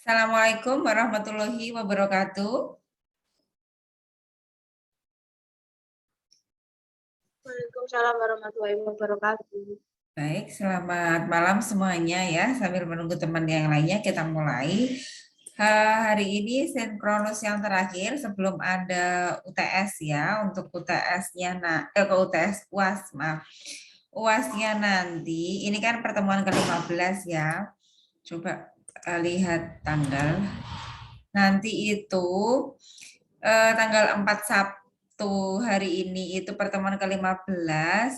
Assalamualaikum warahmatullahi wabarakatuh. Waalaikumsalam warahmatullahi wabarakatuh. Baik, selamat malam semuanya ya. Sambil menunggu teman yang lainnya, kita mulai. Hari ini sinkronus yang terakhir sebelum ada UTS ya. Untuk UTS-nya, ke UTS UAS, maaf. UAS-nya nanti, ini kan pertemuan ke-15 ya. Coba lihat tanggal. Nanti itu tanggal 4 Sabtu hari ini itu pertemuan ke-15.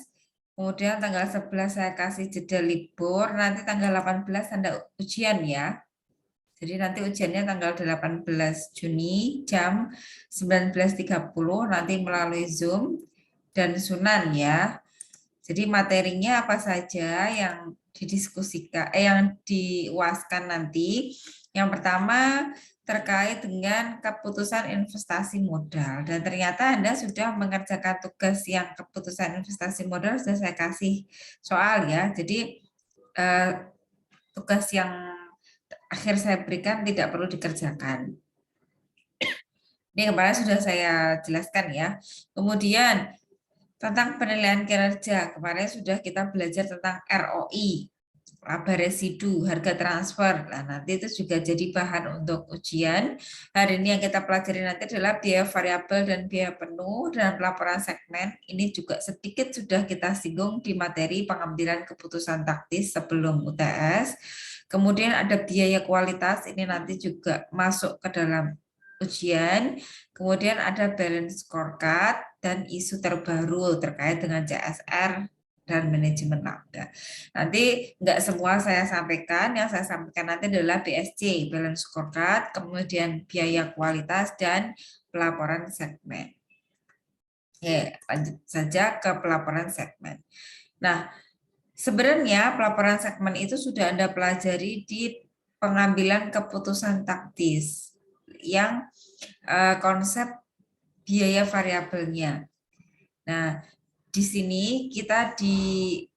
Kemudian tanggal 11 saya kasih jeda libur, nanti tanggal 18 ada ujian ya. Jadi nanti ujiannya tanggal 18 Juni jam 19.30 nanti melalui Zoom dan Sunan ya. Jadi materinya apa saja yang didiskusikan, yang diwaskan nanti. Yang pertama terkait dengan keputusan investasi modal. Dan ternyata Anda sudah mengerjakan tugas yang keputusan investasi modal, sudah saya kasih soal ya. Jadi tugas yang akhir saya berikan tidak perlu dikerjakan. Ini kemarin sudah saya jelaskan ya. Kemudian tentang penilaian kinerja, kemarin sudah kita belajar tentang ROI, laba residu, harga transfer. Nah, nanti itu juga jadi bahan untuk ujian. Hari ini yang kita pelajari nanti adalah biaya variabel dan biaya penuh dan pelaporan segmen. Ini juga sedikit sudah kita singgung di materi pengambilan keputusan taktis sebelum UTS. Kemudian ada biaya kualitas, ini nanti juga masuk ke dalam ujian. Kemudian ada balance scorecard dan isu terbaru terkait dengan CSR dan manajemen laba. Nanti nggak semua saya sampaikan, yang saya sampaikan nanti adalah BSC, balance scorecard, kemudian biaya kualitas dan pelaporan segmen. Oke, lanjut saja ke pelaporan segmen. Nah, sebenarnya pelaporan segmen itu sudah Anda pelajari di pengambilan keputusan taktis yang konsep biaya variabelnya. Nah, di sini kita dihadapkan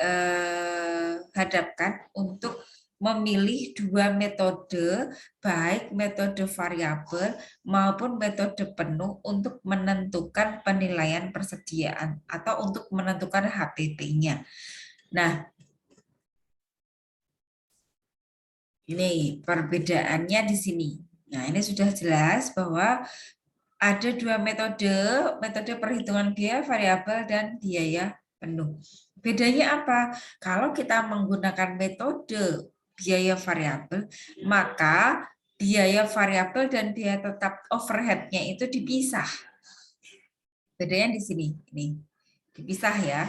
untuk memilih dua metode, baik metode variabel maupun metode penuh untuk menentukan penilaian persediaan atau untuk menentukan HPP-nya. Nah, ini perbedaannya di sini. Nah, ini sudah jelas bahwa ada dua metode, metode perhitungan biaya variabel dan biaya penuh. Bedanya apa? Kalau kita menggunakan metode biaya variabel, maka biaya variabel dan biaya tetap overhead-nya itu dipisah. Bedanya di sini, ini dipisah ya.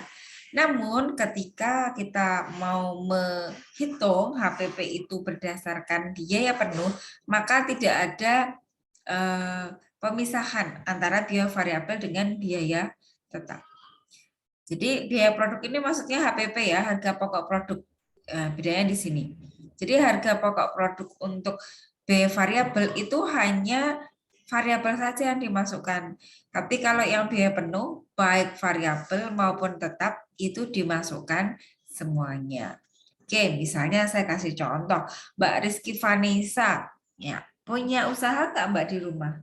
Namun ketika kita mau menghitung HPP itu berdasarkan biaya penuh, maka tidak ada pemisahan antara biaya variabel dengan biaya tetap. Jadi biaya produk ini maksudnya HPP ya, harga pokok produk. Bedanya di sini. Jadi harga pokok produk untuk biaya variabel itu hanya variabel saja yang dimasukkan. Tapi kalau yang biaya penuh, baik variabel maupun tetap itu dimasukkan semuanya. Oke, misalnya saya kasih contoh, Mbak Rizky Vanessa, ya punya usaha nggak Mbak di rumah?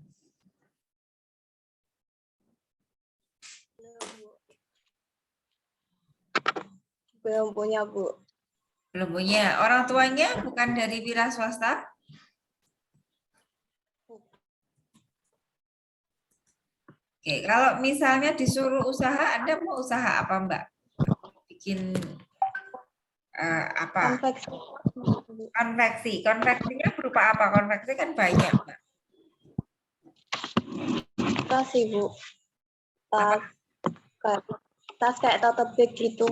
Belum punya, Bu. Belum punya. Orang tuanya bukan dari wira swasta? Oke, kalau misalnya disuruh usaha, Anda mau usaha apa, Mbak? Bikin apa? Konveksi. Konveksi. Konveksinya berupa apa? Konveksi kan banyak, Mbak. Tas sih, Bu. Tas kayak tote bag gitu.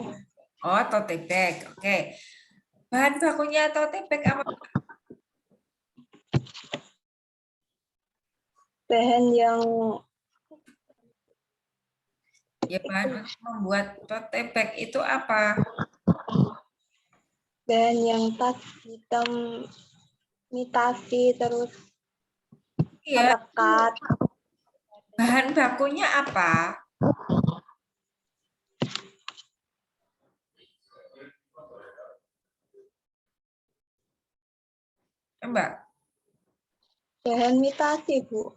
Oh, tote bag. Oke. Bahan bakunya tote bag apa? Bahan yang Ya, bahan untuk membuat tote bag itu apa? tas hitam imitasi terus Iya, rekat. bahan bakunya apa? Mbak. Bahan mitasi, Bu.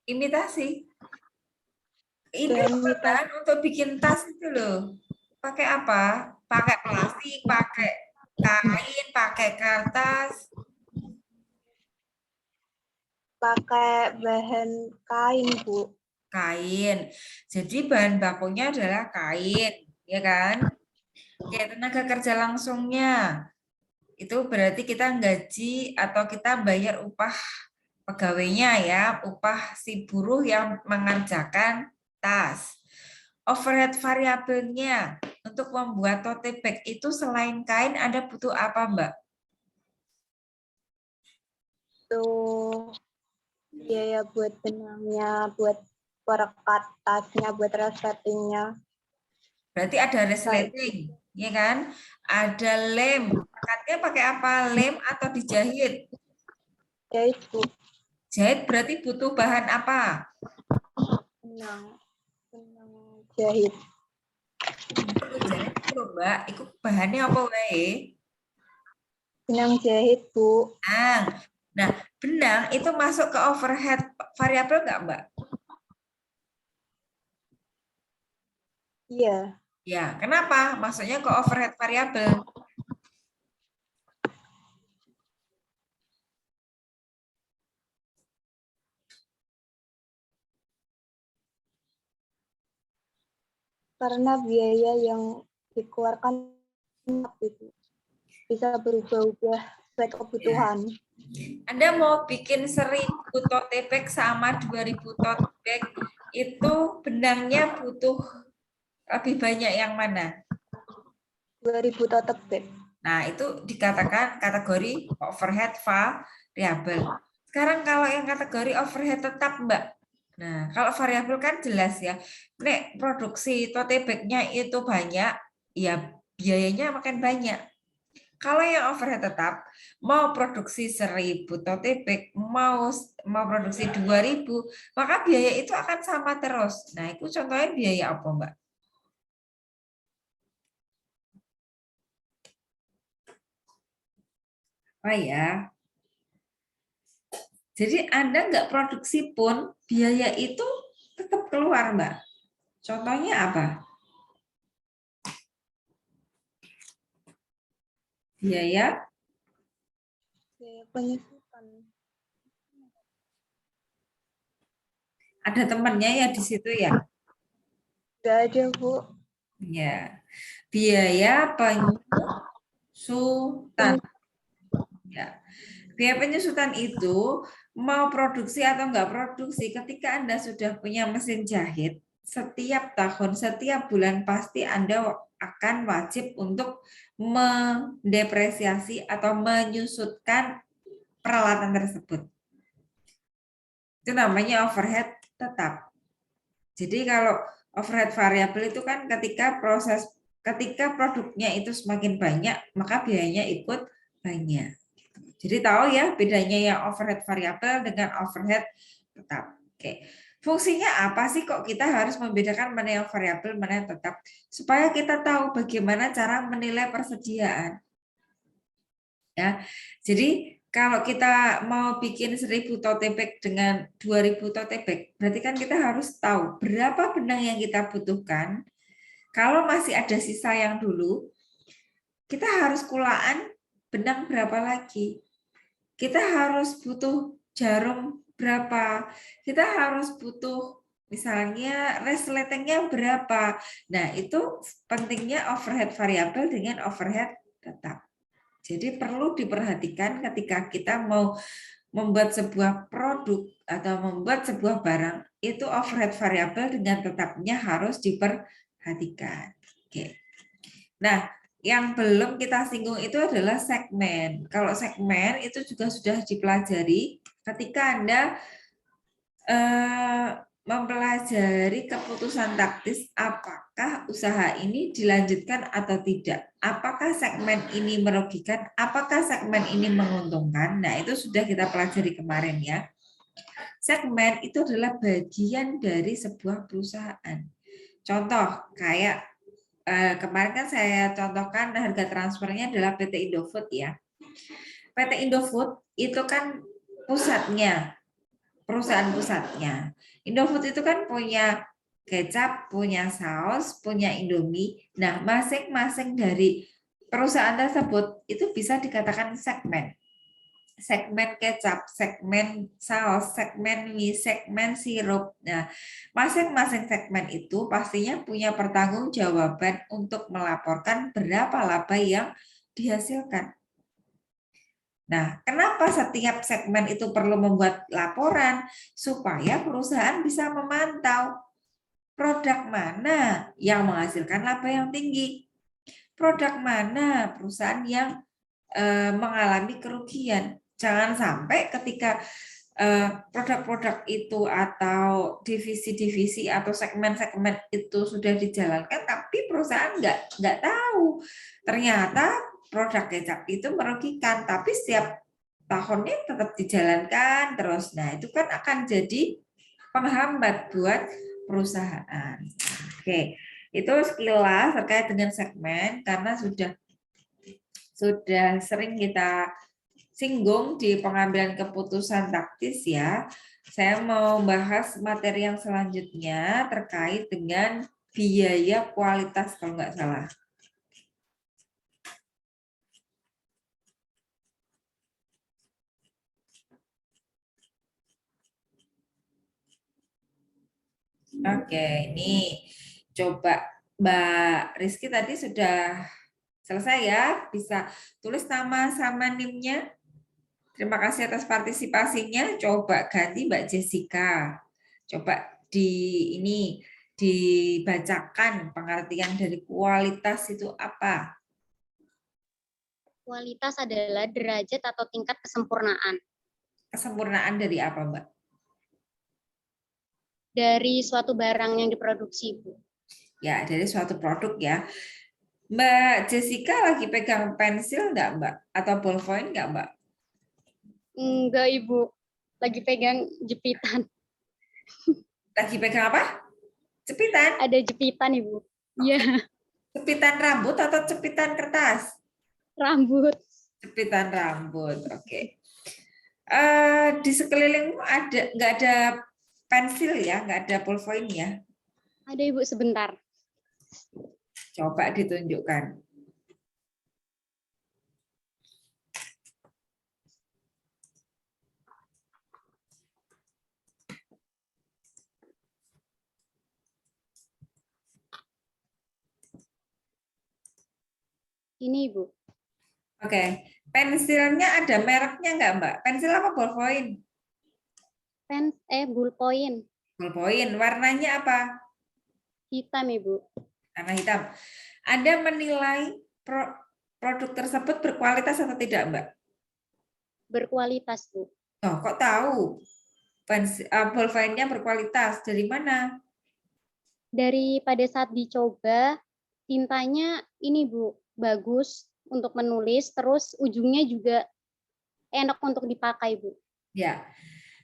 Imitasi. Ini Bahan loh, mitasi. bahan untuk bikin tas itu loh. Pakai apa? Pakai plastik, pakai kain, pakai kertas. Pakai bahan kain, Bu. Kain. Jadi bahan bakunya adalah kain, ya kan? Kayak tenaga kerja langsungnya. Itu berarti kita gaji atau kita bayar upah pegawainya ya, upah si buruh yang mengerjakan tas. Overhead variabelnya untuk membuat tote bag itu selain kain ada butuh apa, Mbak? Tuh biaya buat benangnya, buat perekat tasnya, buat resletingnya. Berarti ada Kayak resleting, ya kan? Ada lem. Akadnya pakai apa? Lem atau dijahit? jahit, Bu. Jahit berarti butuh bahan apa? Benang jahit. Benang jahit itu, Mbak. Itu bahannya apa wae? Benang jahit, Bu. Nah, benang itu masuk ke overhead variabel nggak, Mbak? Iya. Ya, kenapa? Maksudnya ke overhead variabel. Karena biaya yang dikeluarkan itu bisa berubah-ubah sesuai kebutuhan. Anda mau bikin 1000 tote bag sama 2000 tote bag, itu benangnya butuh lebih banyak yang mana? 2000 tote bag. Nah, itu dikatakan kategori overhead variabel. Sekarang kalau yang kategori overhead tetap, Mbak. Nah, kalau variabel kan jelas ya. Nek produksi tote bag-nya itu banyak, ya biayanya makin banyak. Kalau yang overhead tetap, mau produksi 1000 tote bag, mau produksi 2000, maka biaya itu akan sama terus. Nah, itu contohnya biaya apa, Mbak? Oh ya, jadi Anda nggak produksi pun, biaya itu tetap keluar, Mbak. Contohnya apa? Biaya, Biaya penyusutan. ada temannya ya di situ ya? Nggak ada, Bu. Ya, biaya penyusutan. Ya. Biaya penyusutan itu mau produksi atau enggak produksi, ketika Anda sudah punya mesin jahit, setiap tahun, setiap bulan pasti Anda akan wajib untuk mendepresiasi atau menyusutkan peralatan tersebut. Itu namanya overhead tetap. Jadi kalau overhead variabel itu kan ketika produknya itu semakin banyak, maka biayanya ikut banyak. Jadi tahu ya bedanya yang overhead variabel dengan overhead tetap. Oke. Fungsinya apa sih kok kita harus membedakan mana yang variabel, mana yang tetap? Supaya kita tahu bagaimana cara menilai persediaan. Ya. Jadi kalau kita mau bikin 1000 tote bag dengan 2000 tote bag, berarti kan kita harus tahu berapa benang yang kita butuhkan. Kalau masih ada sisa yang dulu, kita harus kulaan benang berapa lagi. Kita harus butuh jarum berapa, kita harus butuh misalnya resletingnya berapa. Nah, itu pentingnya overhead variabel dengan overhead tetap. Jadi perlu diperhatikan ketika kita mau membuat sebuah produk atau membuat sebuah barang, itu overhead variabel dengan tetapnya harus diperhatikan. Oke. Nah, yang belum kita singgung itu adalah segmen. Kalau segmen itu juga sudah dipelajari ketika Anda mempelajari keputusan taktis apakah usaha ini dilanjutkan atau tidak. Apakah segmen ini merugikan, apakah segmen ini menguntungkan. Nah, itu sudah kita pelajari kemarin ya. Segmen itu adalah bagian dari sebuah perusahaan. Contoh, kayak kemarin kan saya contohkan harga transfernya adalah PT Indofood ya. PT Indofood itu kan pusatnya, perusahaan pusatnya. Indofood itu kan punya kecap, punya saus, punya Indomie. Nah, masing-masing dari perusahaan tersebut itu bisa dikatakan segmen. Segmen kecap, segmen saus, segmen mie, segmen sirup. Nah, masing-masing segmen itu pastinya punya pertanggungjawaban untuk melaporkan berapa laba yang dihasilkan. Nah, kenapa setiap segmen itu perlu membuat laporan? Supaya perusahaan bisa memantau produk mana yang menghasilkan laba yang tinggi, produk mana perusahaan yang mengalami kerugian. Jangan sampai ketika produk-produk itu atau divisi-divisi atau segmen-segmen itu sudah dijalankan, tapi perusahaan nggak tahu ternyata produk kecap itu merugikan, tapi setiap tahunnya tetap dijalankan terus. Nah, itu kan akan jadi penghambat buat perusahaan. Oke, itu sekilas terkait dengan segmen karena sudah sering kita singgung di pengambilan keputusan taktis ya. Saya mau bahas materi yang selanjutnya terkait dengan biaya kualitas kalau nggak salah. Oke, ini coba Mbak Rizky tadi sudah selesai ya. Bisa tulis nama sama NIM-nya. Terima kasih atas partisipasinya. Coba ganti Mbak Jessica. Coba ini dibacakan pengertian dari kualitas itu apa? Kualitas adalah derajat atau tingkat kesempurnaan. Kesempurnaan dari apa, Mbak? Dari suatu barang yang diproduksi, Bu. Ya, dari suatu produk ya. Mbak Jessica lagi pegang pensil nggak, Mbak? Atau ballpoint nggak, Mbak? Enggak, Ibu. Lagi pegang jepitan. Lagi pegang apa? Cepitan? Ada jepitan, Ibu. Iya, Cepitan rambut atau cepitan kertas? rambut. Cepitan rambut, oke. Di sekelilingmu nggak ada pensil ya, nggak ada ballpoint ya? Ada, Ibu, sebentar. Coba ditunjukkan. Ini, Ibu. Oke, pensilnya ada mereknya nggak, Mbak? Pensil apa ballpoint? Ballpoint. Ballpoint, warnanya apa? Hitam, Ibu. Warna hitam. Anda menilai produk tersebut berkualitas atau tidak, Mbak? Berkualitas, Bu. Oh, kok tahu? Ballpoint-nya berkualitas. Dari mana? Dari pada saat dicoba, tintanya ini, Bu, bagus untuk menulis, terus ujungnya juga enak untuk dipakai, Bu. Ya.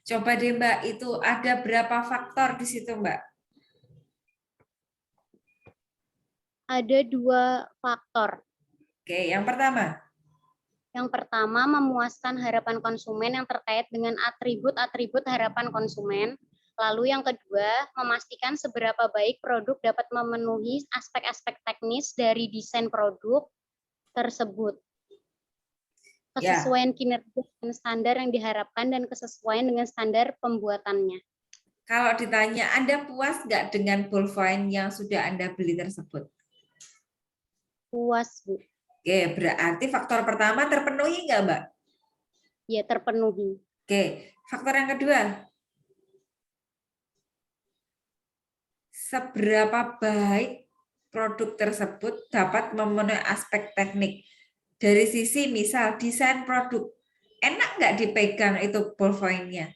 Coba deh, Mbak, itu ada berapa faktor di situ, Mbak? Ada 2 faktor. Oke, yang pertama. Yang pertama, memuaskan harapan konsumen yang terkait dengan atribut-atribut harapan konsumen. Lalu yang kedua, memastikan seberapa baik produk dapat memenuhi aspek-aspek teknis dari desain produk tersebut. Kesesuaian kinerja dengan standar yang diharapkan dan kesesuaian dengan standar pembuatannya. Kalau ditanya, Anda puas nggak dengan ballpoint yang sudah Anda beli tersebut? Puas, Bu. Oke, berarti faktor pertama terpenuhi nggak, Mbak? Ya, terpenuhi. Oke, faktor yang kedua. Seberapa baik produk tersebut dapat memenuhi aspek teknik. Dari sisi misal desain produk, enak nggak dipegang itu ballpoint-nya?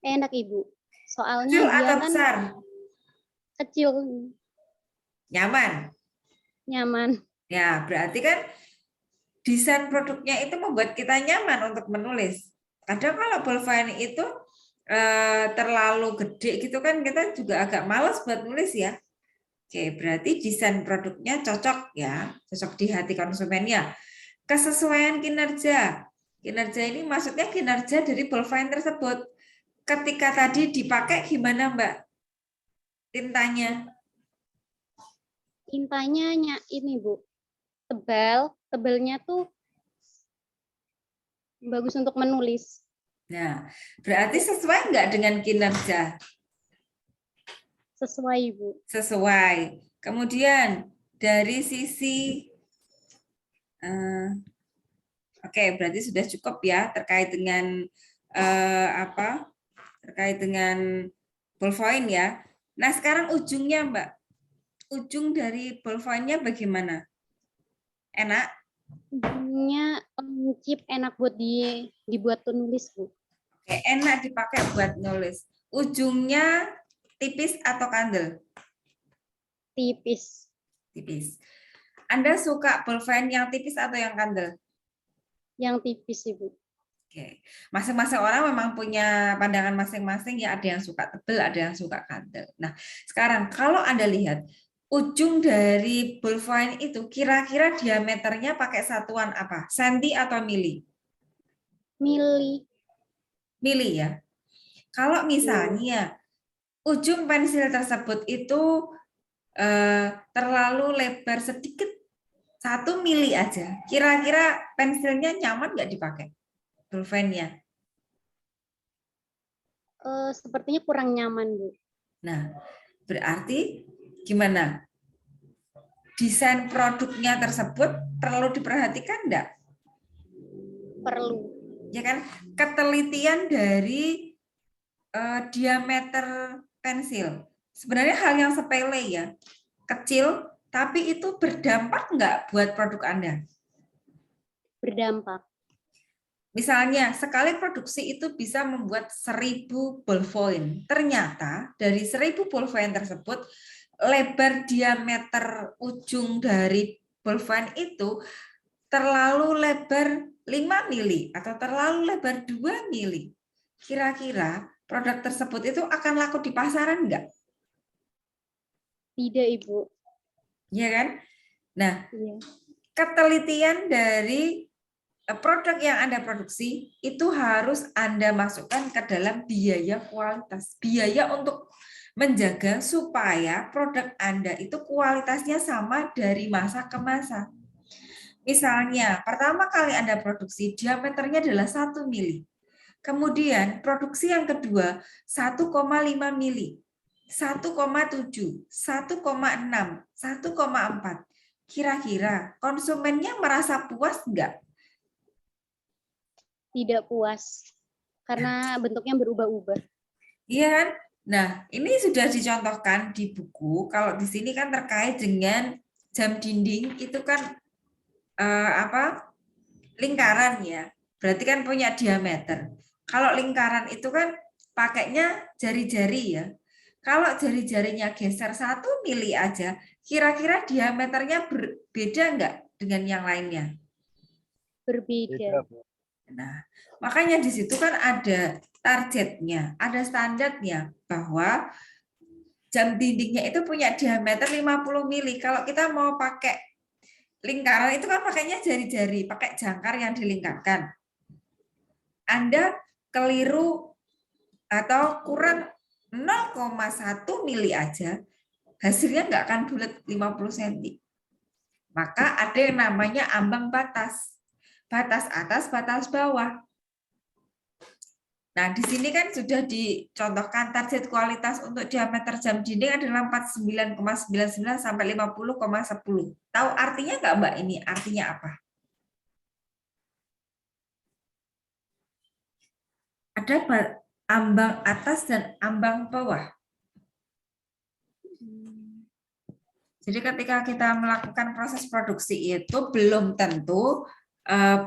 Enak, Ibu. Soalnya Kecil dia atau kan besar? kecil, Nyaman? nyaman. Ya, berarti kan desain produknya itu membuat kita nyaman untuk menulis. Kadang kalau ballpoint itu terlalu gede gitu kan kita juga agak malas buat nulis ya. Oke, berarti desain produknya cocok ya, cocok di hati konsumennya. Kesesuaian kinerja. Kinerja ini maksudnya kinerja dari pulpen tersebut. Ketika tadi dipakai gimana Mbak? Tintanya? Tintanya ini Bu, tebalnya tuh bagus untuk menulis. Nah, berarti sesuai nggak dengan kinerja? Sesuai Bu. Sesuai. Kemudian dari sisi oke, berarti sudah cukup ya terkait dengan apa? Terkait dengan ballpoint ya. Nah, sekarang ujungnya, Mbak. Ujung dari ballpointnya bagaimana? Enak? Ujungnya chip, enak buat dibuat penulis Bu. Oke, enak dipakai buat nulis. Ujungnya tipis atau kandel? Tipis. Tipis. Anda suka pulpen yang tipis atau yang kandel? Yang tipis Ibu. Oke, masing-masing orang memang punya pandangan masing-masing ya, ada yang suka tebel, ada yang suka kandel. Nah, sekarang kalau Anda lihat ujung dari pulpen itu kira-kira diameternya pakai satuan apa? Senti atau mili? Mili. Mili ya. Kalau misalnya ujung pensil tersebut itu terlalu lebar sedikit, 1 mili aja, kira-kira pensilnya nyaman nggak dipakai? Pulpennya. Sepertinya kurang nyaman Bu. Nah, berarti gimana? Desain produknya tersebut perlu diperhatikan enggak? Perlu. Ya kan? Ketelitian dari diameter pensil. Sebenarnya hal yang sepele ya. Kecil, tapi itu berdampak enggak buat produk Anda? Berdampak. Misalnya, sekali produksi itu bisa membuat 1000 ballpoint. Ternyata dari 1000 ballpoint tersebut, lebar diameter ujung dari ballpoint itu terlalu lebar 5 mili atau terlalu lebar 2 mili. Kira-kira produk tersebut itu akan laku di pasaran enggak? Tidak Ibu. Iya kan? Nah, Iya. ketelitian dari produk yang Anda produksi itu harus Anda masukkan ke dalam biaya kualitas. Biaya untuk menjaga supaya produk Anda itu kualitasnya sama dari masa ke masa. Misalnya, pertama kali Anda produksi diameternya adalah 1 mili. Kemudian produksi yang kedua 1,5 mili, 1,7, 1,6, 1,4. Kira-kira konsumennya merasa puas enggak? Tidak puas. Karena bentuknya berubah-ubah. Iya kan? Nah, ini sudah dicontohkan di buku. Kalau di sini kan terkait dengan jam dinding itu kan lingkaran ya. Berarti kan punya diameter. Kalau lingkaran itu kan pakainya jari-jari ya. Kalau jari-jarinya geser 1 mili aja, kira-kira diameternya berbeda enggak dengan yang lainnya? Berbeda. Nah, makanya di situ kan ada targetnya, ada standarnya bahwa jam dindingnya itu punya diameter 50 mili. Kalau kita mau pakai lingkaran itu kan pakainya jari-jari, pakai jangkar yang dilingkarkan. Anda keliru atau kurang 0,1 mili aja, hasilnya nggak akan bulat 50 cm. Maka ada yang namanya ambang batas. Batas atas, batas bawah. Nah, di sini kan sudah dicontohkan target kualitas untuk diameter jam dinding adalah 49,99 sampai 50,10. Tahu artinya nggak, Mbak? Ini artinya apa? Ada ambang atas dan ambang bawah. Jadi ketika kita melakukan proses produksi itu belum tentu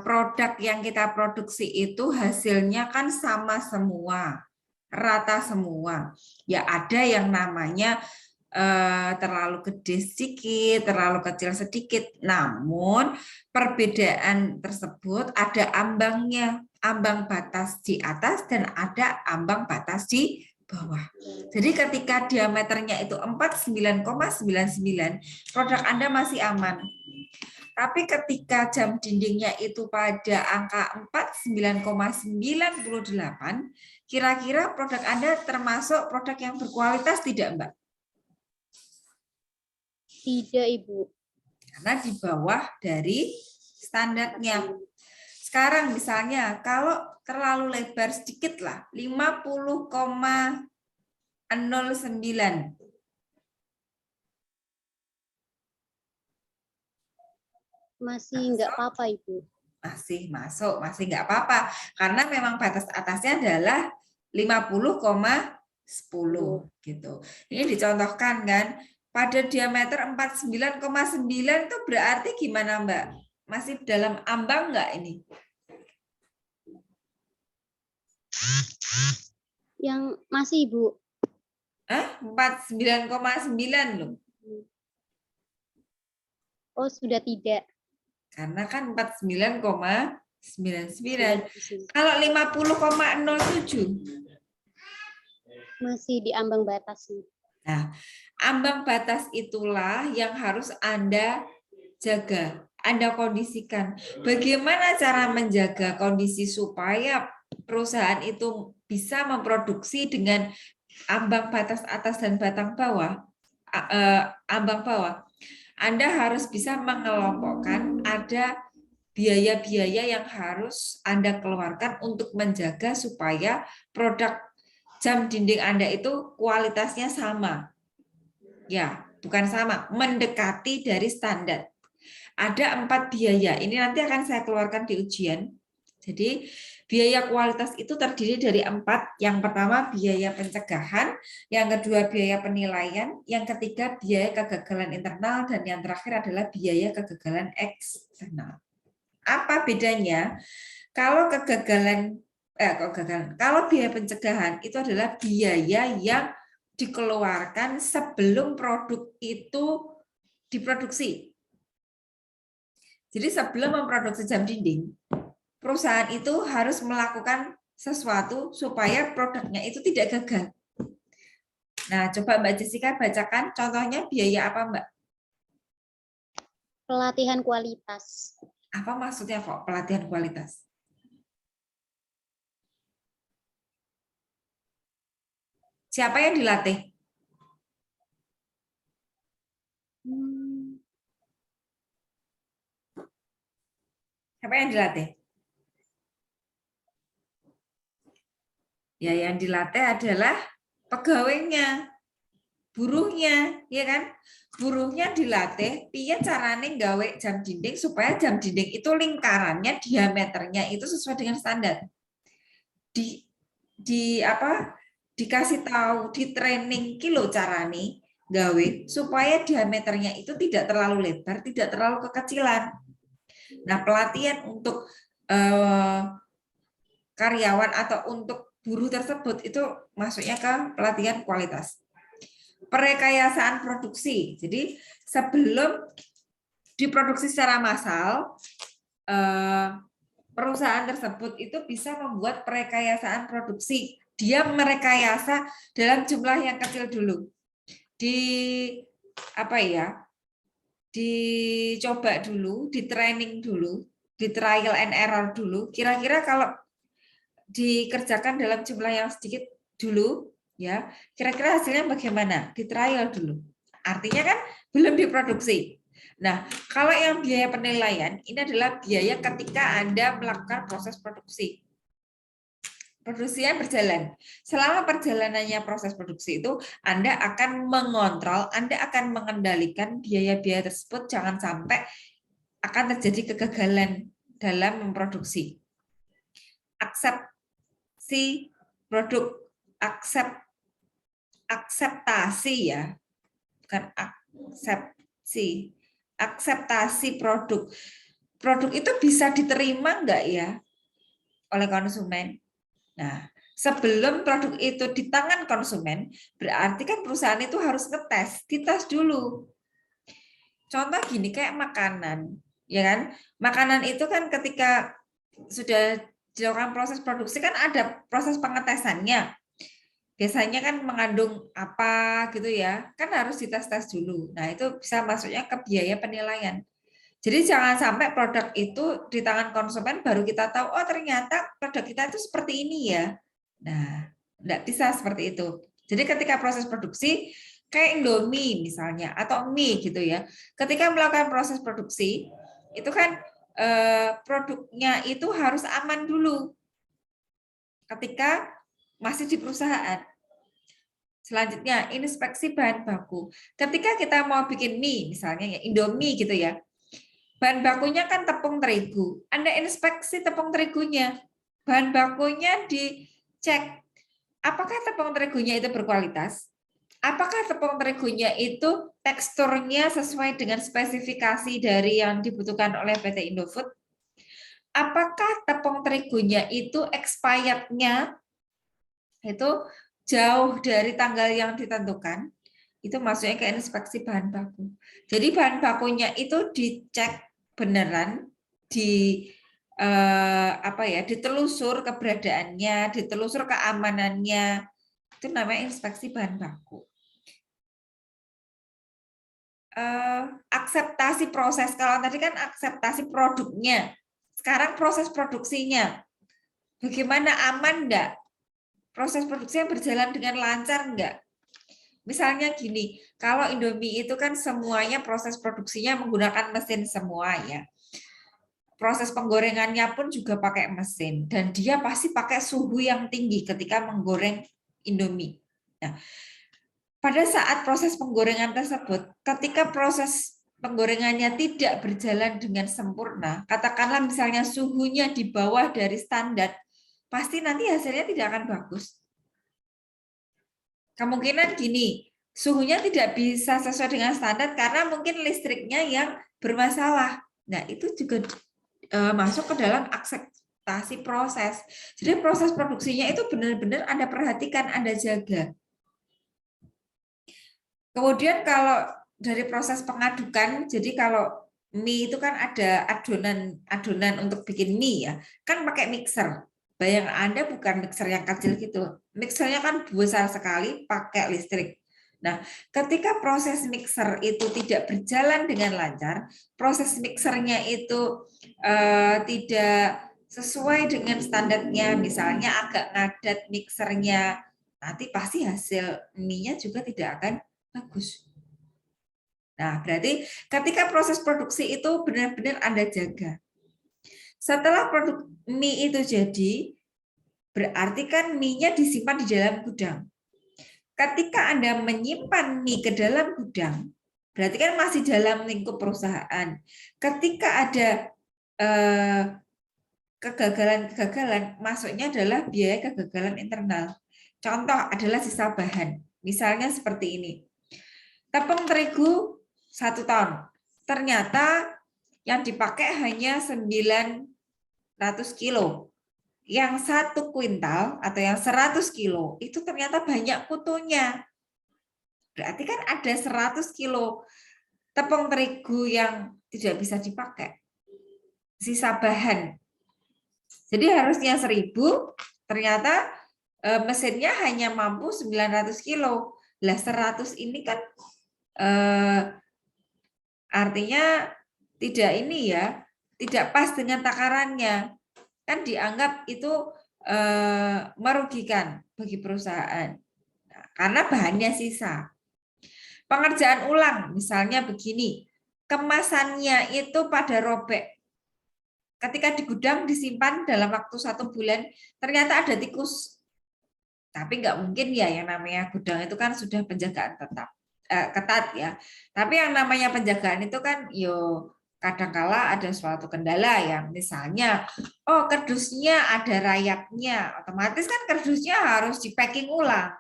produk yang kita produksi itu hasilnya kan sama semua, rata semua. Ya ada yang namanya terlalu gede sedikit, terlalu kecil sedikit. Namun perbedaan tersebut ada ambangnya, ambang batas di atas dan ada ambang batas di bawah. Jadi ketika diameternya itu 49,99, produk Anda masih aman. Tapi ketika jam dindingnya itu pada angka 49,98, kira-kira produk Anda termasuk produk yang berkualitas tidak, Mbak? Tidak, Ibu. Karena di bawah dari standarnya. Sekarang misalnya kalau terlalu lebar sedikit lah, 50,09. Masih nggak apa-apa, Ibu. Masih masuk, masih nggak apa-apa. Karena memang batas atasnya adalah 50,10 gitu. Ini dicontohkan kan, pada diameter 49,9 itu berarti gimana, Mbak? Masih dalam ambang nggak ini? Yang masih, Ibu. 49,9 loh. Oh, sudah tidak. Karena kan 49,99. Kalau 50,07? Masih di ambang batas. Nah, ambang batas itulah yang harus Anda jaga, Anda kondisikan. Bagaimana cara menjaga kondisi supaya perusahaan itu bisa memproduksi dengan ambang batas atas dan batang bawah, ambang bawah? Anda harus bisa mengelompokkan ada biaya-biaya yang harus Anda keluarkan untuk menjaga supaya produk jam dinding Anda itu kualitasnya sama. Ya, bukan sama, mendekati dari standar. Ada 4 biaya, ini nanti akan saya keluarkan di ujian. Jadi, biaya kualitas itu terdiri dari 4. Yang pertama, biaya pencegahan. Yang kedua, biaya penilaian. Yang ketiga, biaya kegagalan internal. Dan yang terakhir adalah biaya kegagalan eksternal. Apa bedanya? Kalau kalau biaya pencegahan itu adalah biaya yang dikeluarkan sebelum produk itu diproduksi. Jadi sebelum memproduksi jam dinding, perusahaan itu harus melakukan sesuatu supaya produknya itu tidak gagal. Nah, coba Mbak Jessica bacakan contohnya biaya apa, Mbak? Pelatihan kualitas. Apa maksudnya kok pelatihan kualitas? Siapa yang dilatih? Siapa yang dilatih? Ya, yang dilatih adalah pegawainya, buruhnya, ya kan? Buruhnya dilatih, piye carane gawe jam dinding supaya jam dinding itu lingkarannya, diameternya itu sesuai dengan standar. Dikasih tahu, di training kilo carane gawe supaya diameternya itu tidak terlalu lebar, tidak terlalu kekecilan. Nah, pelatihan untuk karyawan atau untuk buruh tersebut itu masuknya ke pelatihan kualitas. Perekayasaan produksi. Jadi sebelum diproduksi secara massal, perusahaan tersebut itu bisa membuat perekayasaan produksi. Dia merekayasa dalam jumlah yang kecil dulu. Dicoba dulu, di training dulu, di trial and error dulu. Kira-kira kalau dikerjakan dalam jumlah yang sedikit dulu, ya, kira-kira hasilnya bagaimana? Di trial dulu. Artinya kan belum diproduksi. Nah, kalau yang biaya penilaian, ini adalah biaya ketika Anda melakukan proses produksi. Produksinya berjalan. Selama perjalanannya proses produksi itu, Anda akan mengontrol, Anda akan mengendalikan biaya-biaya tersebut, jangan sampai akan terjadi kegagalan dalam memproduksi. Akseptasi produk, akseptasi ya, bukan aksepsi, akseptasi produk. Produk itu bisa diterima enggak ya oleh konsumen? Nah, sebelum produk itu di tangan konsumen, berarti kan perusahaan itu harus ngetes, dites dulu. Contoh gini, kayak makanan, ya kan? Makanan itu kan ketika sudah dilakukan proses produksi kan ada proses pengetesannya. Biasanya kan mengandung apa gitu ya, kan harus dites-tes dulu. Nah, itu bisa masuknya ke biaya penilaian. Jadi jangan sampai produk itu di tangan konsumen baru kita tahu, oh ternyata produk kita itu seperti ini ya. Nah, enggak bisa seperti itu. Jadi ketika proses produksi, kayak Indomie misalnya, atau mie gitu ya. Ketika melakukan proses produksi, itu kan produknya itu harus aman dulu ketika masih di perusahaan. Selanjutnya, inspeksi bahan baku. Ketika kita mau bikin mie, misalnya ya Indomie gitu ya, bahan bakunya kan tepung terigu. Anda inspeksi tepung terigunya. Bahan bakunya dicek. Apakah tepung terigunya itu berkualitas? Apakah tepung terigunya itu teksturnya sesuai dengan spesifikasi dari yang dibutuhkan oleh PT Indofood? Apakah tepung terigunya itu expired-nya itu jauh dari tanggal yang ditentukan? Itu maksudnya ke inspeksi bahan baku. Jadi bahan bakunya itu dicek beneran, ditelusur keberadaannya, ditelusur keamanannya. Itu namanya inspeksi bahan baku. Akseptasi proses, kalau tadi kan akseptasi produknya. Sekarang proses produksinya. Bagaimana, aman enggak? Proses produksinya berjalan dengan lancar enggak? Misalnya gini, kalau Indomie itu kan semuanya proses produksinya menggunakan mesin semua ya. Proses penggorengannya pun juga pakai mesin dan dia pasti pakai suhu yang tinggi ketika menggoreng Indomie. Nah, pada saat proses penggorengan tersebut, ketika proses penggorengannya tidak berjalan dengan sempurna, katakanlah misalnya suhunya di bawah dari standar, pasti nanti hasilnya tidak akan bagus. Kemungkinan gini, suhunya tidak bisa sesuai dengan standar karena mungkin listriknya yang bermasalah. Nah, itu juga masuk ke dalam akseptasi proses. Jadi proses produksinya itu benar-benar Anda perhatikan, Anda jaga. Kemudian kalau dari proses pengadukan, jadi kalau mie itu kan ada adonan untuk bikin mie ya, kan pakai mixer. Bayang Anda bukan mixer yang kecil gitu. Mixernya kan besar sekali, pakai listrik. Nah, ketika proses mixer itu tidak berjalan dengan lancar, proses mixernya itu tidak sesuai dengan standarnya, misalnya agak ngadat mixernya, nanti pasti hasil mie-nya juga tidak akan bagus. Nah, berarti ketika proses produksi itu benar-benar Anda jaga. Setelah produk mie itu jadi, berarti kan mie-nya disimpan di dalam gudang. Ketika Anda menyimpan mie ke dalam gudang, berarti kan masih dalam lingkup perusahaan. Ketika ada kegagalan-kegagalan, maksudnya adalah biaya kegagalan internal. Contoh adalah sisa bahan. Misalnya seperti ini. Tepung terigu 1 ton. Ternyata yang dipakai hanya 900 kilo. Yang 1 kuintal atau yang 100 kilo itu ternyata banyak kutunya. Berarti kan ada 100 kilo tepung terigu yang tidak bisa dipakai. Sisa bahan. Jadi harusnya 1000, ternyata mesinnya hanya mampu 900 kilo. Lah 100 ini kan artinya tidak ini ya, tidak pas dengan takarannya. Kan dianggap itu merugikan bagi perusahaan. Nah, karena bahannya sisa. Pengerjaan ulang, misalnya begini, kemasannya itu pada robek. Ketika di gudang disimpan dalam waktu 1 bulan, ternyata ada tikus. Tapi nggak mungkin ya, yang namanya gudang itu kan sudah penjagaan ketat ya. Tapi yang namanya penjagaan itu kan kadangkala ada suatu kendala ya. Misalnya, kardusnya ada rayapnya, otomatis kan kardusnya harus di-packing ulang.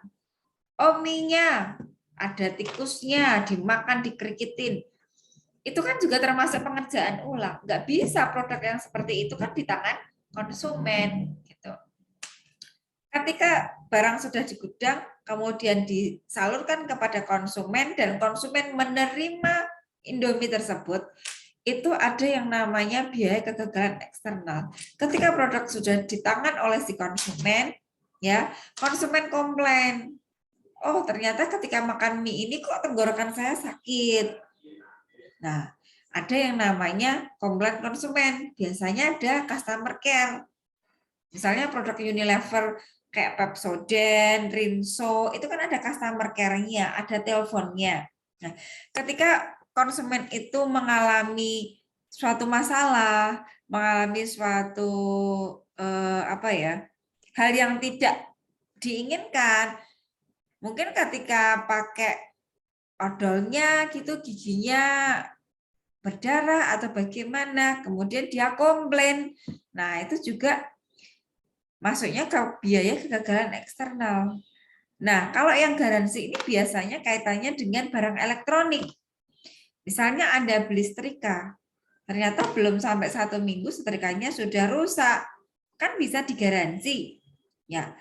Mie-nya ada tikusnya, dimakan, dikerikitin. Itu kan juga termasuk pengerjaan ulang. Nggak bisa produk yang seperti itu kan di tangan konsumen gitu. Ketika barang sudah di gudang, kemudian disalurkan kepada konsumen dan konsumen menerima Indomie tersebut, itu ada yang namanya biaya kegagalan eksternal. Ketika produk sudah di tangan oleh si konsumen, ya, konsumen komplain. Ternyata ketika makan mie ini kok tenggorokan saya sakit. Nah, ada yang namanya komplain konsumen. Biasanya ada customer care. Misalnya produk Unilever kayak Pepsodent, Rinso, itu kan ada customer care-nya, ada teleponnya. Nah, ketika konsumen itu mengalami suatu masalah, mengalami suatu hal yang tidak diinginkan, mungkin ketika pakai odolnya gitu giginya berdarah atau bagaimana, kemudian dia komplain. Nah, itu juga masuknya ke biaya kegagalan eksternal. Nah, kalau yang garansi ini biasanya kaitannya dengan barang elektronik. Misalnya Anda beli setrika, ternyata belum sampai 1 minggu setrikanya sudah rusak, kan bisa digaransi. Ya,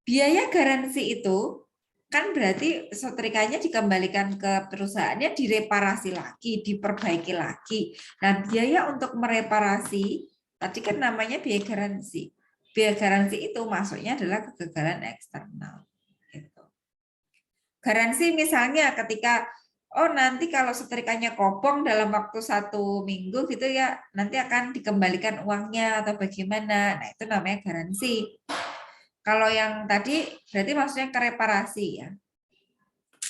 biaya garansi itu kan berarti setrikanya dikembalikan ke perusahaannya, direparasi lagi, diperbaiki lagi. Nah, biaya untuk mereparasi tadi kan namanya biaya garansi. Biaya garansi itu masuknya adalah kegagalan eksternal. Gitu. Garansi misalnya ketika nanti kalau setrikanya kopong dalam waktu 1 minggu gitu ya, nanti akan dikembalikan uangnya atau bagaimana. Nah, itu namanya garansi. Kalau yang tadi berarti maksudnya ke reparasi ya.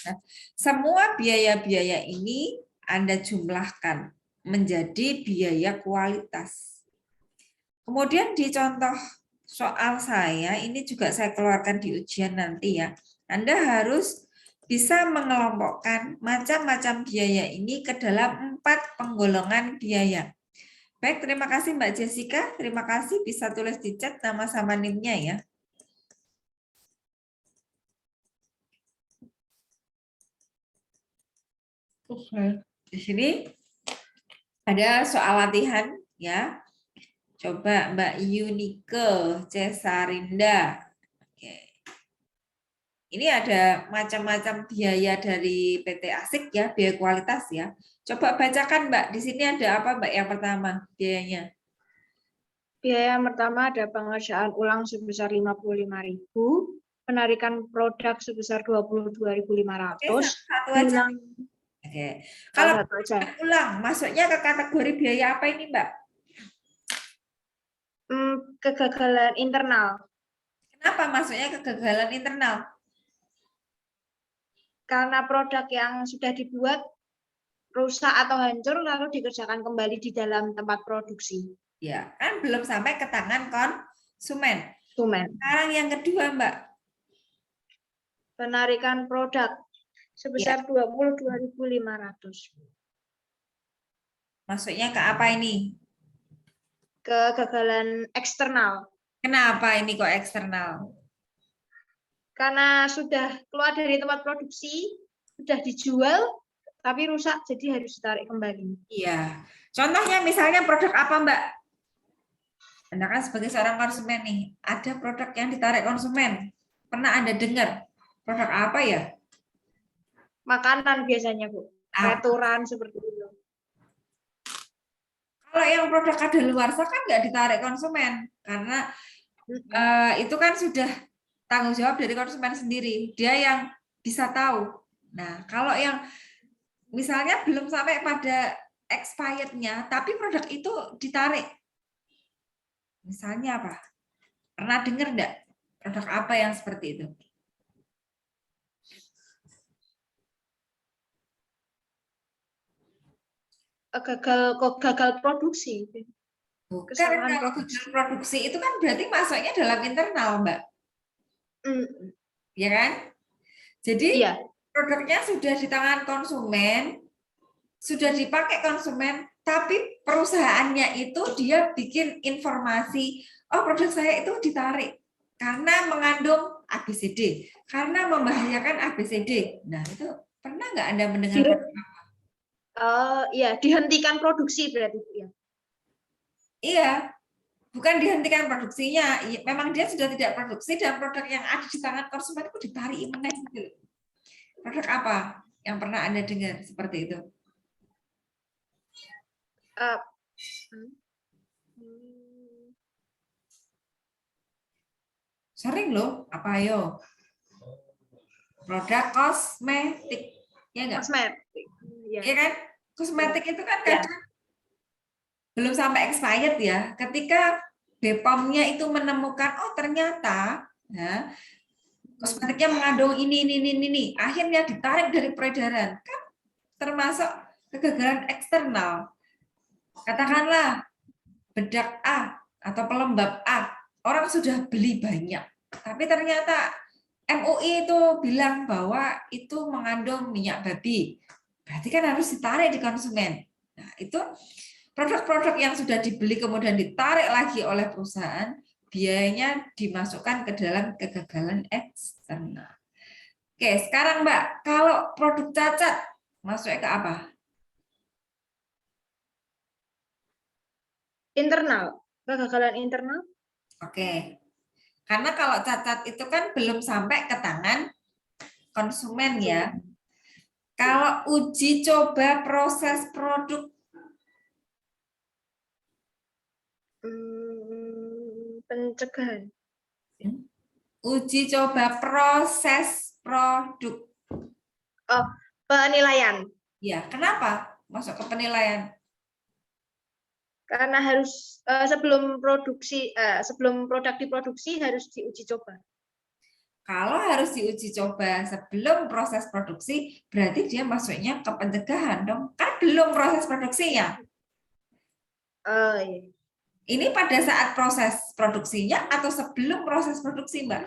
Nah, semua biaya-biaya ini Anda jumlahkan menjadi biaya kualitas. Kemudian di contoh soal saya, ini juga saya keluarkan di ujian nanti ya. Anda harus bisa mengelompokkan macam-macam biaya ini ke dalam 4 penggolongan biaya. Baik, terima kasih Mbak Jessica. Terima kasih bisa tulis di chat nama sama NIM-nya ya. Di sini ada soal latihan ya. Coba Mbak Yunike Cesarinda. Oke. Ini ada macam-macam biaya dari PT Asik ya, biaya kualitas ya. Coba bacakan Mbak, di sini ada apa Mbak yang pertama biayanya? Biaya yang pertama ada pengerjaan ulang sebesar 55.000, penarikan produk sebesar 22.500. Oke, satu aja. Oke. Kalau ulang, masuknya ke kategori biaya apa ini Mbak? Kegagalan internal. Kenapa masuknya kegagalan internal? Karena produk yang sudah dibuat rusak atau hancur lalu dikerjakan kembali di dalam tempat produksi. Ya, kan belum sampai ke tangan konsumen. Konsumen. Sekarang yang kedua, Mbak. Penarikan produk sebesar 22.500. Masuknya ke apa ini? Kegagalan eksternal. Kenapa ini kok eksternal? Karena sudah keluar dari tempat produksi, sudah dijual, tapi rusak, jadi harus ditarik kembali. Iya. Contohnya misalnya produk apa, Mbak? Anda kan sebagai seorang konsumen nih, ada produk yang ditarik konsumen. Pernah Anda dengar? Produk apa ya? Makanan biasanya, Bu. Restoran seperti itu. Kalau yang produk kadaluarsa kan nggak ditarik konsumen, karena itu kan sudah tanggung jawab dari konsumen sendiri. Dia yang bisa tahu. Nah, kalau yang misalnya belum sampai pada expired-nya, tapi produk itu ditarik. Misalnya apa? Pernah dengar enggak? Produk apa yang seperti itu? Gagal produksi. Bukan, kalau gagal produksi itu kan berarti masuknya dalam internal, Mbak. Ya kan? Jadi produknya sudah di tangan konsumen, sudah dipakai konsumen, tapi perusahaannya itu dia bikin informasi, oh produk saya itu ditarik karena mengandung ABCD, karena membahayakan ABCD. Nah itu pernah nggak Anda mendengar? Iya, dihentikan produksi berarti ya. Iya, bukan dihentikan produksinya, memang dia sudah tidak produksi dan produk yang ada di tangan konsumen itu ditarik meneh gitu. Produk apa yang pernah Anda dengar seperti itu? Sering loh, apa ayo? Produk kosmetik, ya enggak? Kosmetik, ya kan? Kosmetik itu kan Ya. kadang belum sampai expired ya. Ketika BPOM-nya itu menemukan, oh ternyata ya, kosmetiknya mengandung ini, akhirnya ditarik dari peredaran. Kan termasuk kegagalan eksternal. Katakanlah bedak A atau pelembab A, orang sudah beli banyak. Tapi ternyata MUI itu bilang bahwa itu mengandung minyak babi. Berarti kan harus ditarik di konsumen. Nah, itu produk-produk yang sudah dibeli kemudian ditarik lagi oleh perusahaan, biayanya dimasukkan ke dalam kegagalan eksternal. Oke, sekarang Mbak, kalau produk cacat masuknya ke apa? Internal, kegagalan internal. Oke, karena kalau cacat itu kan belum sampai ke tangan konsumen ya. Kalau uji coba proses produk, Pencegahan. uji coba proses produk. Oh, penilaian. Ya, kenapa masuk ke penilaian? Karena harus sebelum produk diproduksi harus diuji coba. Kalau harus diuji coba sebelum proses produksi, berarti dia masuknya ke pencegahan dong. Kan belum proses produksinya. Oh, iya. Ini pada saat proses produksinya atau sebelum proses produksi, Mbak?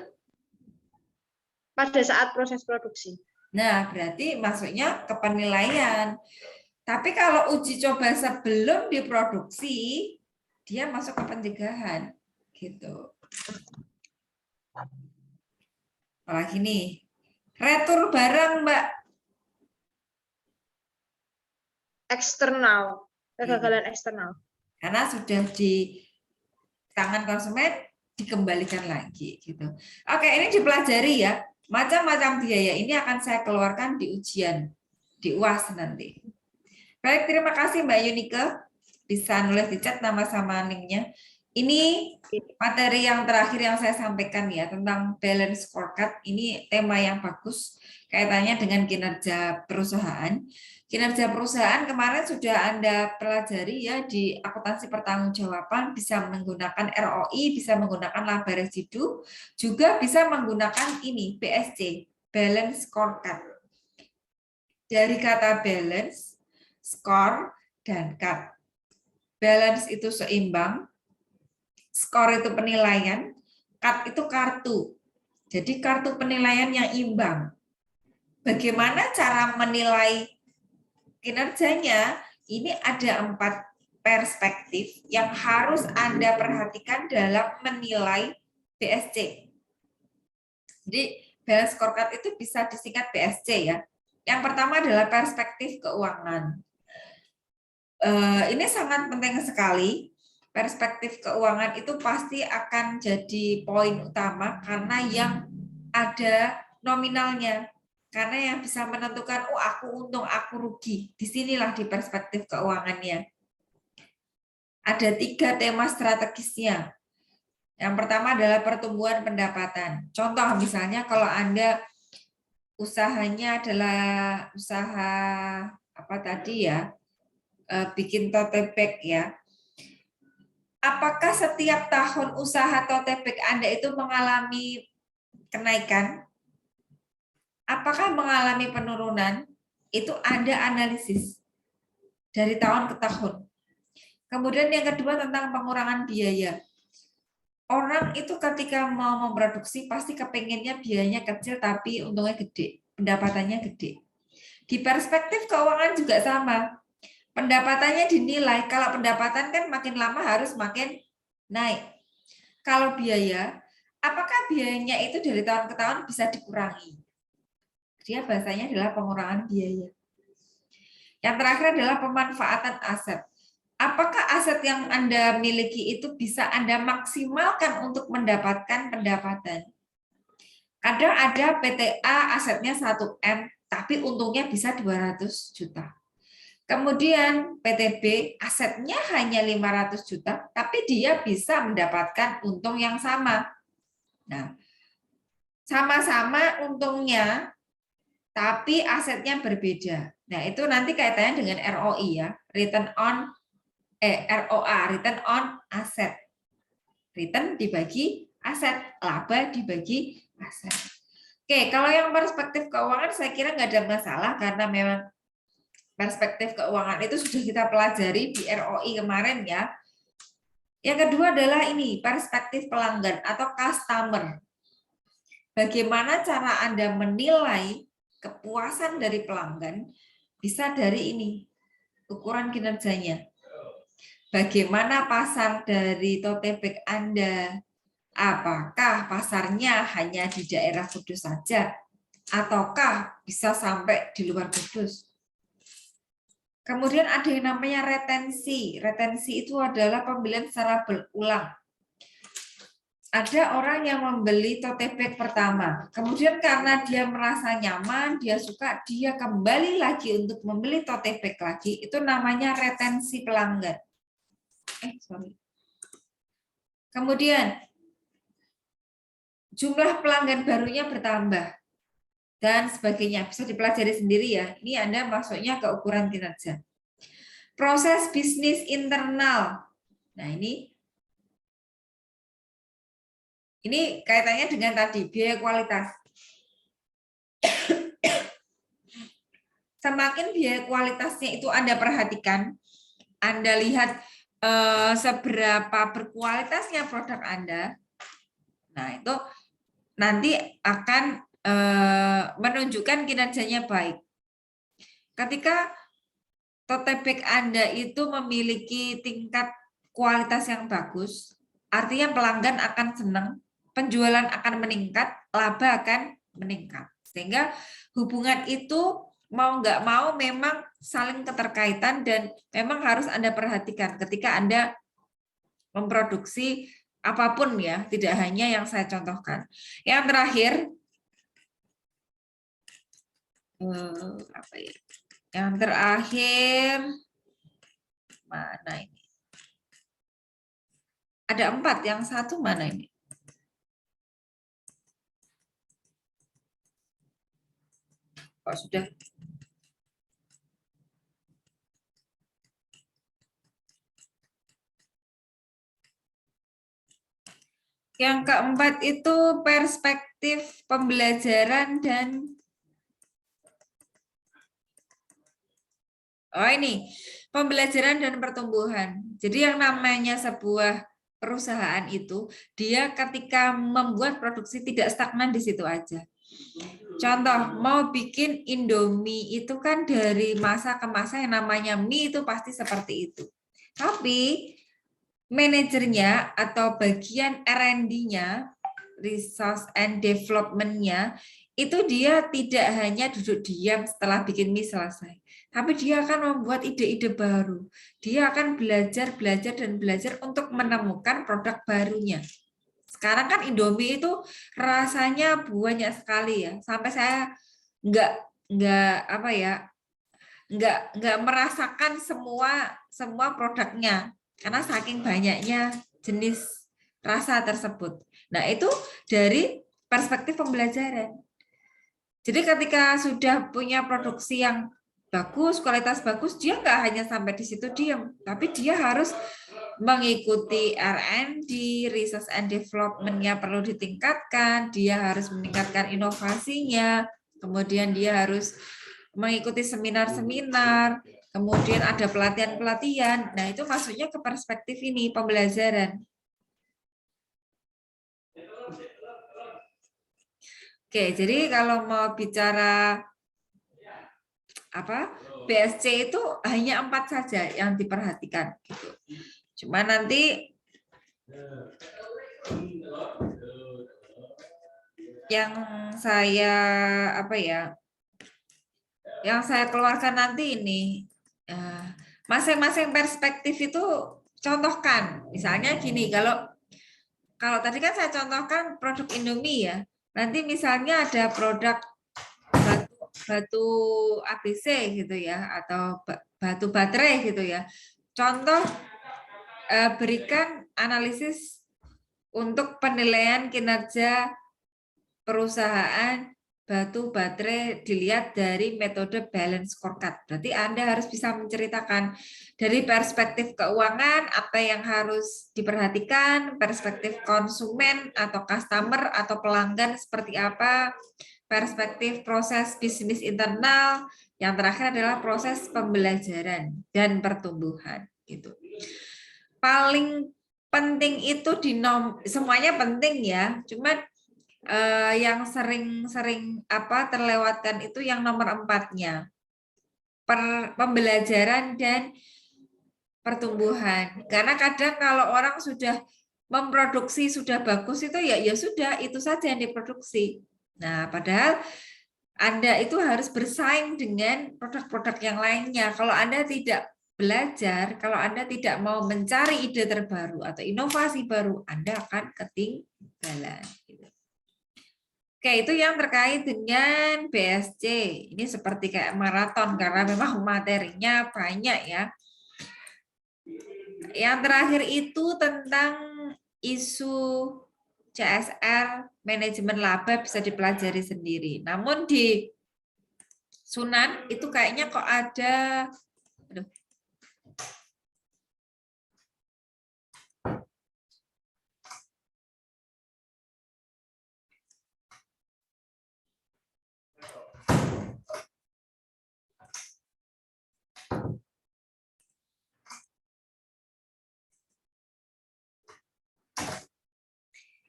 Pada saat proses produksi. Nah, berarti masuknya ke penilaian. Tapi kalau uji coba sebelum diproduksi, dia masuk ke pencegahan. Gitu. Apalagi nih, retur barang, Mbak. Eksternal, kegagalan eksternal. Karena sudah di tangan konsumen, dikembalikan lagi. Gitu. Oke, ini dipelajari ya. Macam-macam biaya ini akan saya keluarkan di ujian, di UAS nanti. Baik, terima kasih Mbak Yunike. Bisa nulis di chat nama sama linknya. Ini materi yang terakhir yang saya sampaikan ya tentang balance scorecard. Ini tema yang bagus kaitannya dengan kinerja perusahaan. Kinerja perusahaan kemarin sudah Anda pelajari ya di akuntansi pertanggungjawaban, bisa menggunakan ROI, bisa menggunakan laba residu, juga bisa menggunakan ini BSC, balance scorecard. Dari kata balance, score, dan cut. Balance itu seimbang, score itu penilaian, cut itu kartu. Jadi kartu penilaian yang imbang. Bagaimana cara menilai kinerjanya? Ini ada 4 perspektif yang harus Anda perhatikan dalam menilai BSC. Jadi balance scorecard itu bisa disingkat BSC ya. Yang pertama adalah perspektif keuangan. Ini sangat penting sekali. Perspektif keuangan itu pasti akan jadi poin utama karena yang ada nominalnya. Karena yang bisa menentukan, oh aku untung, aku rugi. Disinilah di perspektif keuangannya. Ada 3 tema strategisnya. Yang pertama adalah pertumbuhan pendapatan. Contoh misalnya kalau Anda usahanya adalah usaha apa tadi ya, bikin tote bag ya. Apakah setiap tahun usaha tote bag Anda itu mengalami kenaikan? Apakah mengalami penurunan? Itu Anda analisis dari tahun ke tahun. Kemudian yang kedua tentang pengurangan biaya. Orang itu ketika mau memproduksi pasti kepengennya biayanya kecil tapi untungnya gede, pendapatannya gede. Di perspektif keuangan juga sama. Pendapatannya dinilai, kalau pendapatan kan makin lama harus makin naik. Kalau biaya, apakah biayanya itu dari tahun ke tahun bisa dikurangi? Dia bahasanya adalah pengurangan biaya. Yang terakhir adalah pemanfaatan aset. Apakah aset yang Anda miliki itu bisa Anda maksimalkan untuk mendapatkan pendapatan? Kadang ada PTA asetnya 1M, tapi untungnya bisa 200 juta. Kemudian PTB asetnya hanya 500 juta, tapi dia bisa mendapatkan untung yang sama. Nah, sama-sama untungnya tapi asetnya berbeda. Nah, itu nanti kaitannya dengan ROI ya, ROA, return on asset. Return dibagi aset, laba dibagi aset. Oke, kalau yang perspektif keuangan saya kira nggak ada masalah karena memang perspektif keuangan itu sudah kita pelajari di ROI kemarin ya. Yang kedua adalah ini, perspektif pelanggan atau customer. Bagaimana cara Anda menilai kepuasan dari pelanggan bisa dari ini, ukuran kinerjanya. Bagaimana pasar dari tote bag Anda? Apakah pasarnya hanya di daerah Kudus saja? Ataukah bisa sampai di luar Kudus? Kemudian ada yang namanya retensi. Retensi itu adalah pembelian secara berulang. Ada orang yang membeli tote bag pertama, kemudian karena dia merasa nyaman, dia suka, dia kembali lagi untuk membeli tote bag lagi, itu namanya retensi pelanggan. Kemudian jumlah pelanggan barunya bertambah dan sebagainya, bisa dipelajari sendiri ya. Ini Anda masuknya ke ukuran kinerja. Proses bisnis internal. Nah, ini kaitannya dengan tadi, biaya kualitas. Semakin biaya kualitasnya itu Anda perhatikan, Anda lihat seberapa berkualitasnya produk Anda, nah itu nanti akan menunjukkan kinerjanya baik. Ketika tote bag Anda itu memiliki tingkat kualitas yang bagus, artinya pelanggan akan senang, penjualan akan meningkat, laba akan meningkat. Sehingga hubungan itu mau nggak mau memang saling keterkaitan dan memang harus Anda perhatikan ketika Anda memproduksi apapun ya, tidak hanya yang saya contohkan. Yang terakhir, apa ya? Yang terakhir, mana ini? Ada 4, yang satu mana ini? Kok sudah? Yang keempat itu perspektif pembelajaran dan ini pembelajaran dan pertumbuhan. Jadi yang namanya sebuah perusahaan itu dia ketika membuat produksi tidak stagnan di situ aja. Contoh, mau bikin Indomie itu kan dari masa ke masa yang namanya mie itu pasti seperti itu. Tapi manajernya atau bagian R&D-nya, Research and Development-nya, itu dia tidak hanya duduk diam setelah bikin mie selesai. Tapi dia akan membuat ide-ide baru. Dia akan belajar untuk menemukan produk barunya. Sekarang kan Indomie itu rasanya banyak sekali ya. Sampai saya nggak merasakan semua produknya karena saking banyaknya jenis rasa tersebut. Nah, itu dari perspektif pembelajaran. Jadi ketika sudah punya produksi yang bagus, kualitas bagus, dia nggak hanya sampai di situ diam, tapi dia harus mengikuti R&D, Research and Development-nya perlu ditingkatkan, dia harus meningkatkan inovasinya, kemudian dia harus mengikuti seminar-seminar, kemudian ada pelatihan-pelatihan. Nah, itu masuknya ke perspektif ini, pembelajaran. Oke, jadi kalau mau bicara BSC itu hanya 4 saja yang diperhatikan. Gitu. Cuma nanti yang saya keluarkan nanti ini masing-masing perspektif itu contohkan. Misalnya gini, kalau tadi kan saya contohkan produk Indomie ya. Nanti misalnya ada produk batu ABC gitu ya, atau batu baterai gitu ya. Contoh, berikan analisis untuk penilaian kinerja perusahaan batu baterai dilihat dari metode balance scorecard. Berarti Anda harus bisa menceritakan dari perspektif keuangan apa yang harus diperhatikan, perspektif konsumen atau customer atau pelanggan seperti apa, perspektif proses bisnis internal, yang terakhir adalah proses pembelajaran dan pertumbuhan gitu. Paling penting itu semuanya penting ya, cuman yang sering terlewatkan itu yang nomor 4-nya, pembelajaran dan pertumbuhan. Karena kadang kalau orang sudah memproduksi sudah bagus itu ya sudah itu saja yang diproduksi. Nah, padahal Anda itu harus bersaing dengan produk-produk yang lainnya. Kalau Anda tidak belajar, kalau Anda tidak mau mencari ide terbaru atau inovasi baru, Anda akan ketinggalan. Oke, itu yang terkait dengan BSC. Ini seperti kayak maraton karena memang materinya banyak ya. Yang terakhir itu tentang isu CSR, manajemen laba bisa dipelajari sendiri. Namun di Sunan itu kayaknya kok ada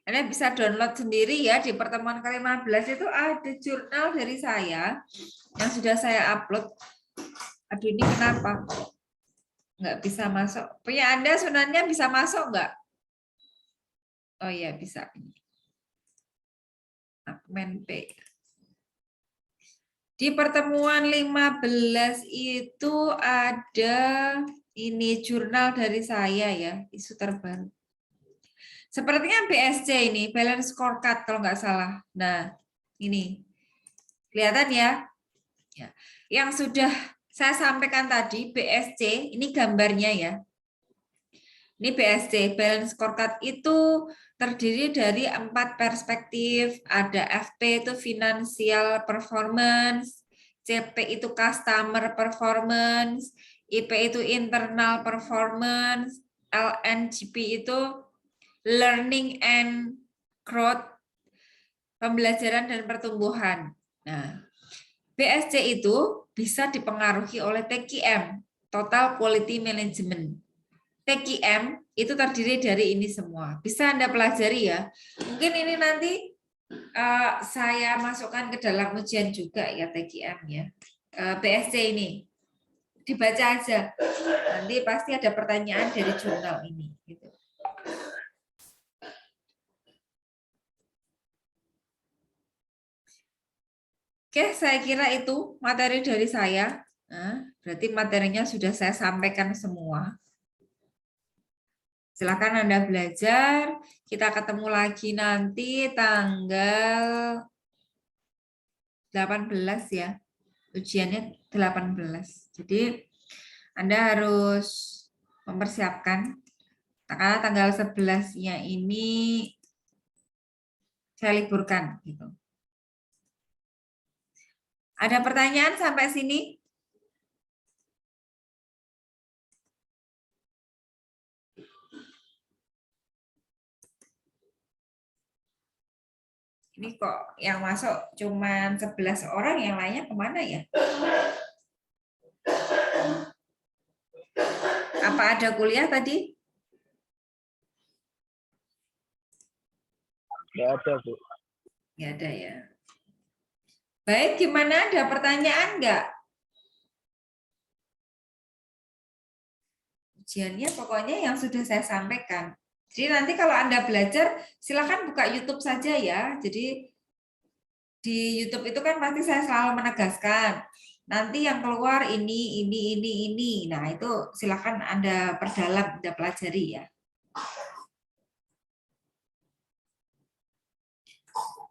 Anda bisa download sendiri ya, di pertemuan ke-15 itu ada jurnal dari saya yang sudah saya upload. Aduh, ini kenapa nggak bisa masuk? Punya Anda Sunannya bisa masuk nggak? Oh iya, bisa. Admin P. Di pertemuan 15 itu ada ini jurnal dari saya ya, isu terbaru. Sepertinya BSC ini, balance scorecard kalau nggak salah. Nah, ini. Kelihatan ya? Yang sudah saya sampaikan tadi, BSC, ini gambarnya ya. Ini BSC, balance scorecard itu terdiri dari 4 perspektif. Ada FP itu financial performance, CP itu customer performance, IP itu internal performance, LNGP itu learning and growth, pembelajaran dan pertumbuhan. Nah, BSC itu bisa dipengaruhi oleh TQM, Total Quality Management. TQM itu terdiri dari ini semua. Bisa Anda pelajari ya. Mungkin ini nanti saya masukkan ke dalam ujian juga ya TQM ya. BSC ini. Dibaca aja. Nanti pasti ada pertanyaan dari jurnal ini. Gitu. Oke, saya kira itu materi dari saya. Nah, berarti materinya sudah saya sampaikan semua. Silakan Anda belajar. Kita ketemu lagi nanti tanggal 18 ya. Ujiannya 18. Jadi Anda harus mempersiapkan. Karena tanggal 11-nya ini saya liburkan gitu. Ada pertanyaan sampai sini? Ini kok yang masuk cuma 11 orang, yang lainnya kemana ya? Apa ada kuliah tadi? Nggak ada, Bu. Nggak ada ya. Baik, gimana? Ada pertanyaan nggak? Ujiannya pokoknya yang sudah saya sampaikan. Jadi nanti kalau Anda belajar, silakan buka YouTube saja ya. Jadi di YouTube itu kan pasti saya selalu menegaskan. Nanti yang keluar ini. Nah itu silakan Anda perdalam, Anda pelajari ya.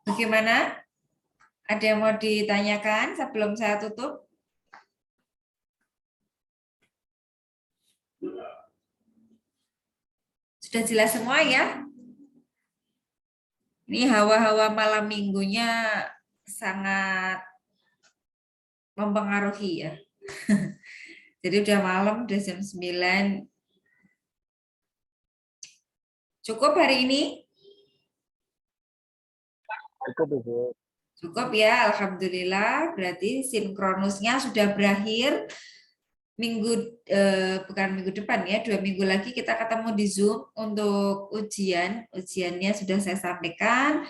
Bagaimana? Ada yang mau ditanyakan sebelum saya tutup? Sudah jelas semua ya? Ini hawa-hawa malam minggunya sangat mempengaruhi ya. Jadi udah malam, udah jam 9. Cukup hari ini? Cukup Ibu. Cukup ya, Alhamdulillah. Berarti sinkronusnya sudah berakhir. Bukan minggu depan ya, 2 minggu lagi kita ketemu di Zoom untuk ujian. Ujiannya sudah saya sampaikan.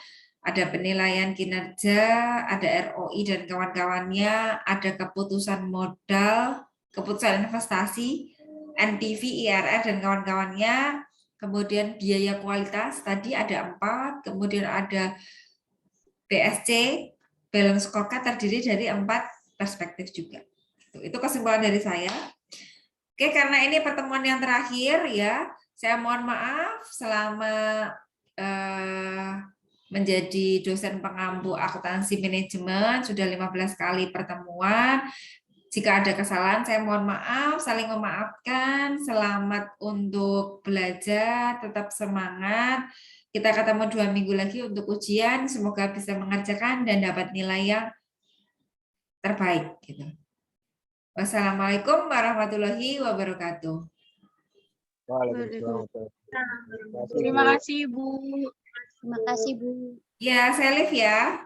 Ada penilaian kinerja, ada ROI dan kawan-kawannya, ada keputusan modal, keputusan investasi, NPV, IRR dan kawan-kawannya. Kemudian biaya kualitas tadi ada 4, kemudian ada BSC, balance scorecard terdiri dari 4 perspektif juga. Itu kesimpulan dari saya. Oke, karena ini pertemuan yang terakhir ya, saya mohon maaf selama menjadi dosen pengampu akuntansi manajemen sudah 15 kali pertemuan. Jika ada kesalahan, saya mohon maaf, saling memaafkan. Selamat untuk belajar, tetap semangat. Kita ketemu 2 minggu lagi untuk ujian. Semoga bisa mengerjakan dan dapat nilai yang terbaik. Gitu. Wassalamualaikum warahmatullahi wabarakatuh. Waalaikumsalam. Terima kasih, Bu. Terima kasih, Bu. Ya, saya live ya.